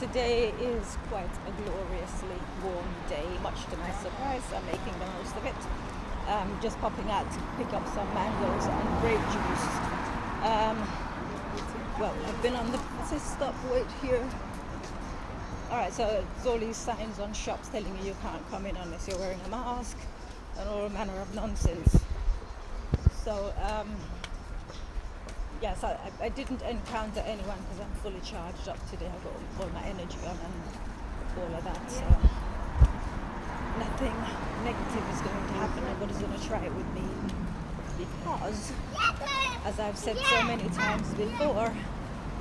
today is quite a gloriously warm day, much to my surprise. I'm making the most of it. Just popping out to pick up some mangoes and grape juice. Well, I've been on the, it says stop, wait here. Alright, so it's all these signs on shops telling you can't come in unless you're wearing a mask and all manner of nonsense. So, yes, I didn't encounter anyone because I'm fully charged up today. I've got all my energy on and all of that. So nothing negative is going to happen. Nobody's going to try it with me because, as I've said so many times before,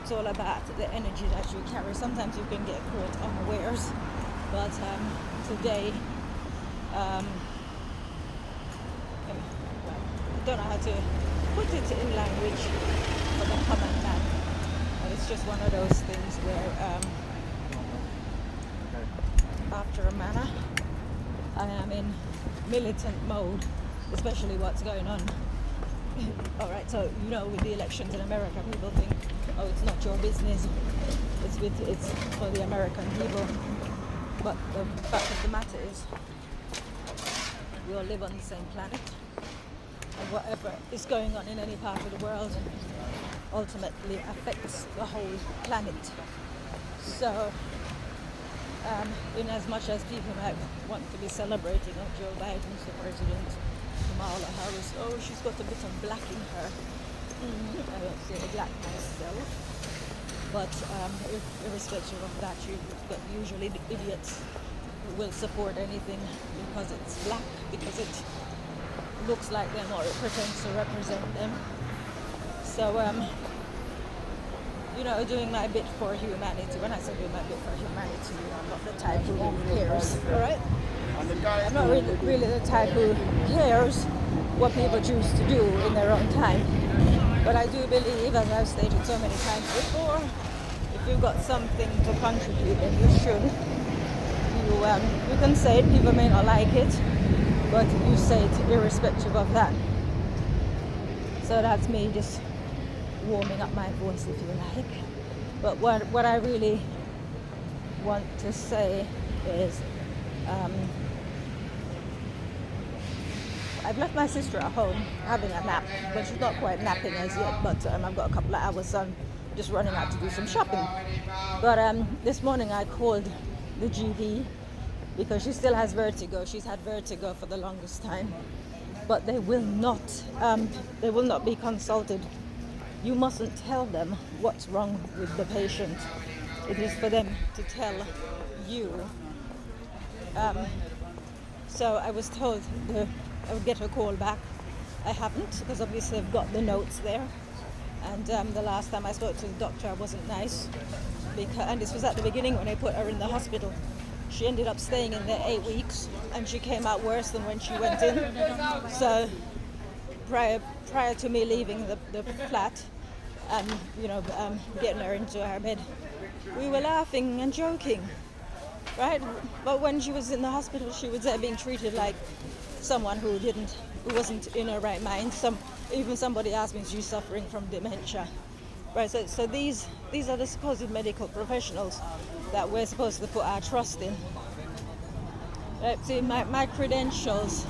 it's all about the energy that you carry. Sometimes you can get caught unawares, but today, I don't know how to put it in language for the common man, but it's just one of those things where after a manner I am in militant mode, especially what's going on. Alright, so you know, with the elections in America, people think, oh, it's not your business, it's for the American people, but the fact of the matter is we all live on the same planet. And whatever is going on in any part of the world ultimately affects the whole planet. So, in as much as people might want to be celebrating, oh, Joe Biden's the president, Kamala Harris, oh, she's got a bit of black in her. I don't see any black myself. But irrespective of that, you get usually the idiots who will support anything because it's black, because it looks like them or it pretends to represent them. So, you know, doing my bit for humanity. When I say doing my bit for humanity, I'm not the type who cares, alright? I'm not really the type who cares what people choose to do in their own time. But I do believe, as I've stated so many times before, if you've got something to contribute, then you should. You can say it, people may not like it, but you say it irrespective of that. So that's me just warming up my voice, if you like. But what I really want to say is I've left my sister at home having a nap, but she's not quite napping as yet, but I've got a couple of hours, so I'm just running out to do some shopping. But this morning I called the GP because she still has vertigo. She's had vertigo for the longest time, but they will not be consulted. You mustn't tell them what's wrong with the patient. It is for them to tell you. So I was told I would get a call back. I haven't, because obviously I've got the notes there. And the last time I spoke to the doctor, I wasn't nice. And this was at the beginning when I put her in the hospital. She ended up staying in there 8 weeks, and she came out worse than when she went in. So prior to me leaving the flat and getting her into her bed, we were laughing and joking, right? But when she was in the hospital, she was there being treated like someone who wasn't in her right mind. Even somebody asked me, is she suffering from dementia? Right, so these are the supposed medical professionals that we're supposed to put our trust in. See, my credentials,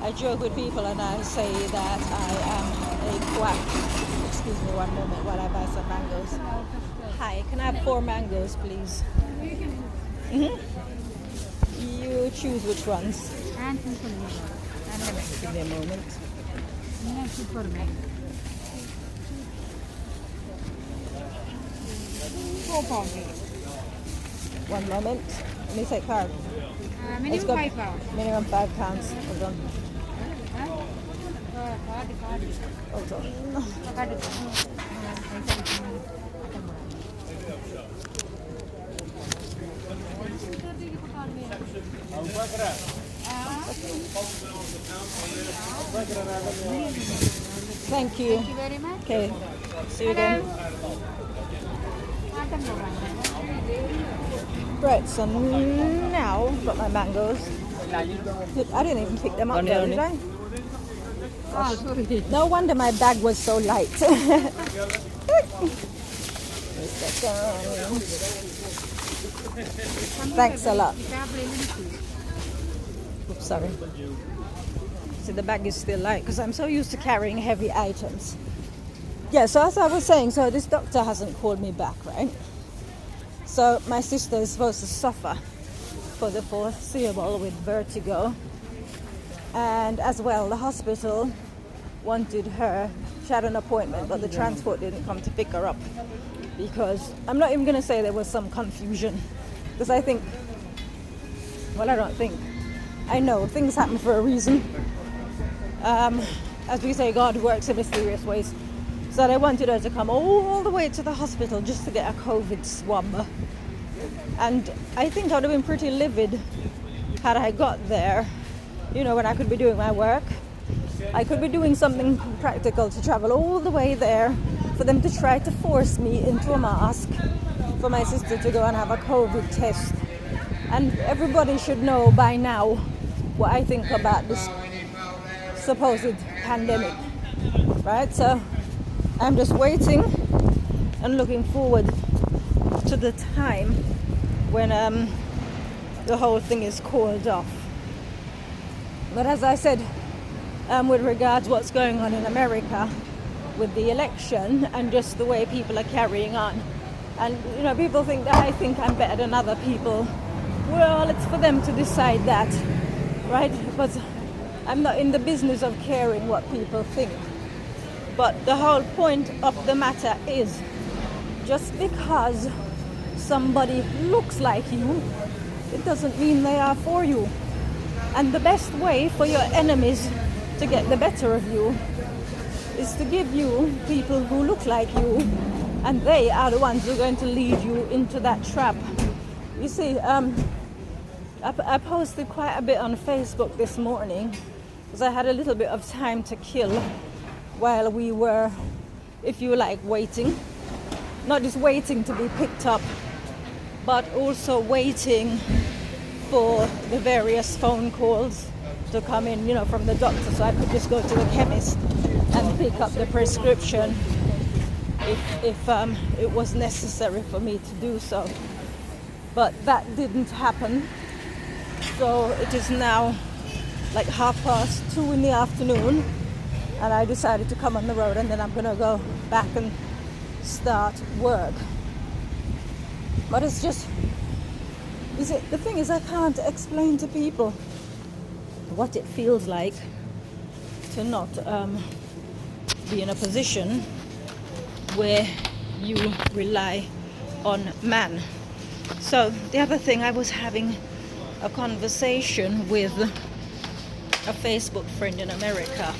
I joke with people and I say that I am a quack. Excuse me one moment while I buy some mangoes. Hi, can I have 4 mangoes, please? You choose which ones. Give me a moment. One moment. Let me take card. Minimum 5 pounds. Minimum 5 pounds. Hold on. Hold on. Thank you. Thank you very much. Okay. See you again. Right, so now I've got my mangoes. I didn't even pick them up though, did I? No wonder my bag was so light. Get down. Thanks a lot. Oops, sorry. See, the bag is still light because I'm so used to carrying heavy items. Yeah, so as I was saying, so this doctor hasn't called me back, right? So my sister is supposed to suffer for the foreseeable with vertigo. And as well, the hospital wanted her, she had an appointment, but the transport didn't come to pick her up. Because, I'm not even going to say there was some confusion. Because I think, well, I don't think, I know things happen for a reason. As we say, God works in mysterious ways. So they wanted her to come all the way to the hospital just to get a COVID swab. And I think I would have been pretty livid had I got there, you know, when I could be doing my work. I could be doing something practical to travel all the way there for them to try to force me into a mask for my sister to go and have a COVID test. And everybody should know by now what I think about this supposed pandemic, right? So I'm just waiting and looking forward to the time when the whole thing is called off. But as I said, with regards what's going on in America with the election and just the way people are carrying on, and you know, people think that I think I'm better than other people. Well, it's for them to decide that, right? But I'm not in the business of caring what people think. But the whole point of the matter is, just because somebody looks like you, it doesn't mean they are for you. And the best way for your enemies to get the better of you is to give you people who look like you, and they are the ones who are going to lead you into that trap. You see, I posted quite a bit on Facebook this morning because I had a little bit of time to kill while we were, if you like, waiting. Not just waiting to be picked up, but also waiting for the various phone calls to come in, you know, from the doctor, so I could just go to the chemist and pick up the prescription if it was necessary for me to do so. But that didn't happen. So it is now like 2:30 in the afternoon, and I decided to come on the road, and then I'm gonna go back and start work. But it's just, the thing is, I can't explain to people what it feels like to not be in a position where you rely on man. So the other thing, I was having a conversation with a Facebook friend in America.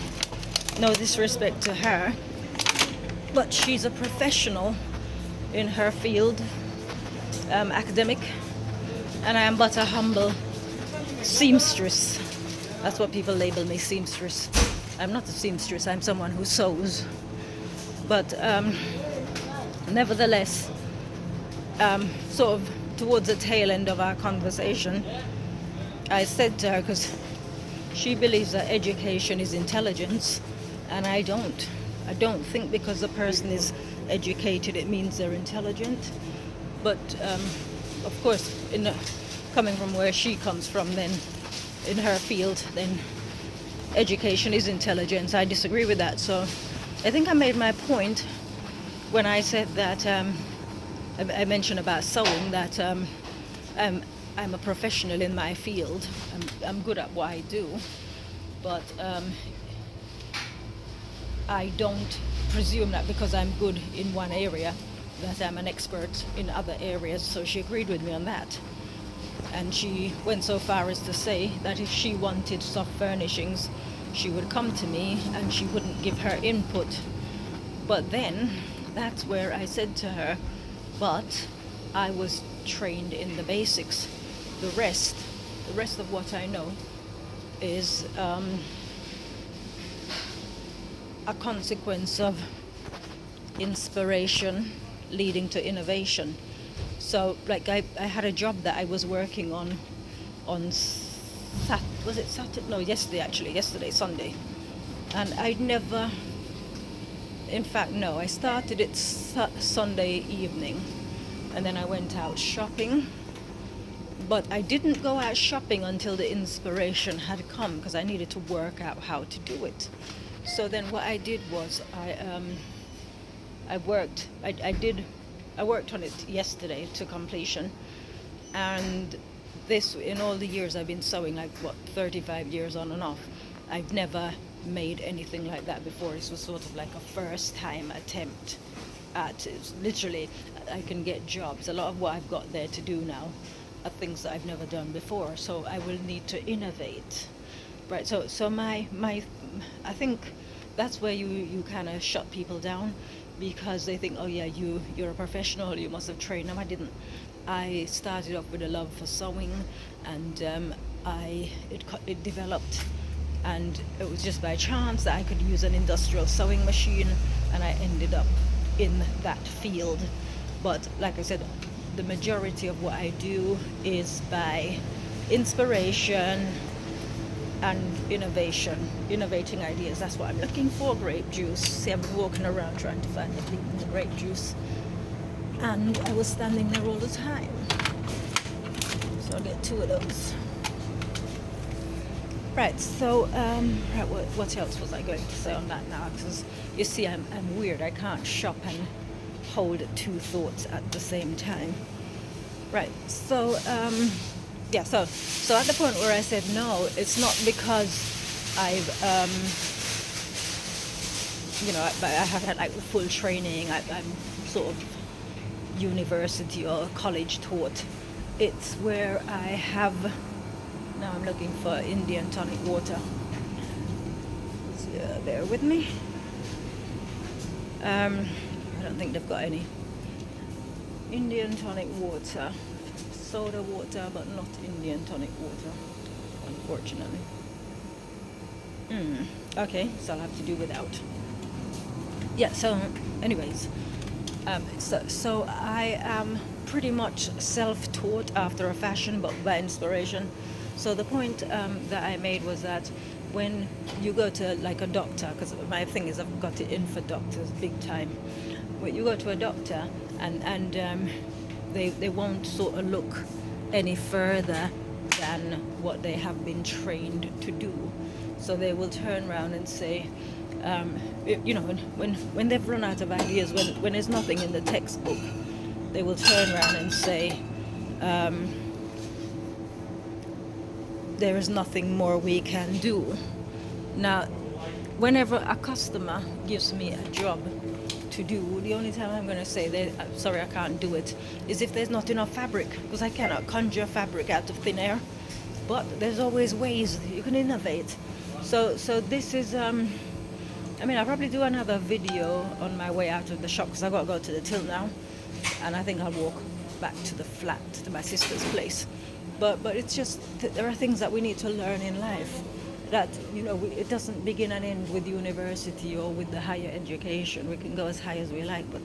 No disrespect to her, but she's a professional in her field, academic, and I am but a humble seamstress. That's what people label me, seamstress. I'm not a seamstress, I'm someone who sews. But nevertheless, sort of towards the tail end of our conversation, I said to her, because she believes that education is intelligence, and I don't. I don't think because a person is educated it means they're intelligent. But of course, coming from where she comes from, then in her field, then education is intelligence. I disagree with that. So I think I made my point when I said that I mentioned about sewing, that I'm a professional in my field. I'm good at what I do, but I don't presume that because I'm good in one area that I'm an expert in other areas. So she agreed with me on that. And she went so far as to say that if she wanted soft furnishings, she would come to me and she wouldn't give her input. But then that's where I said to her, but I was trained in the basics. The rest of what I know is a consequence of inspiration leading to innovation. So, like, I had a job that I was working on Yesterday, Sunday. And I'd never in fact, no. I started it Sunday evening, and then I went out shopping. But I didn't go out shopping until the inspiration had come, because I needed to work out how to do it. So then what I did was I worked on it yesterday to completion, and this, in all the years I've been sewing, like 35 years on and off, I've never made anything like that before. This was sort of like a first time attempt at it. Literally, I can get jobs. A lot of what I've got there to do now are things that I've never done before, so I will need to innovate, right? So my I think that's where you kind of shut people down, because they think, oh yeah, you're a professional, you must have trained. No, I didn't. I started off with a love for sewing, and it developed, and it was just by chance that I could use an industrial sewing machine, and I ended up in that field. But like I said, the majority of what I do is by inspiration and innovating ideas. That's what I'm looking for. Grape juice. See, I've been walking around trying to find the grape juice, and I was standing there all the time. So I'll get 2 of those. Right, so right, what else was I going to say on that now? Because you see, I'm weird. I can't shop and hold 2 thoughts at the same time. Right, so yeah, so at the point where I said no, it's not because I've I have had like full training. I'm sort of university or college taught. It's where I have, now I'm looking for Indian tonic water. So, bear with me. I don't think they've got any Indian tonic water. Soda water, but not Indian tonic water, unfortunately. Okay, so I'll have to do without. Yeah, so anyways, so I am pretty much self-taught after a fashion, but by inspiration. So the point that I made was that when you go to like a doctor, because my thing is I've got it in for doctors big time. When you go to a doctor and they won't sort of look any further than what they have been trained to do. So they will turn around and say, when they've run out of ideas, when there's nothing in the textbook, they will turn around and say, there is nothing more we can do. Now, whenever a customer gives me a job to do, the only time I'm going to say sorry, I can't do it, is if there's not enough fabric, because I cannot conjure fabric out of thin air. But there's always ways you can innovate. So this is I'll probably do another video on my way out of the shop, because I've got to go to the till now, and I think I'll walk back to the flat, to my sister's place. But it's just there are things that we need to learn in life, that it doesn't begin and end with university or with the higher education. We can go as high as we like, but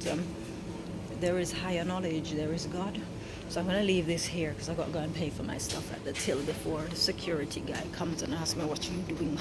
there is higher knowledge, there is God. So I'm going to leave this here, because I've got to go and pay for my stuff at the till before the security guy comes and asks me, what are you doing?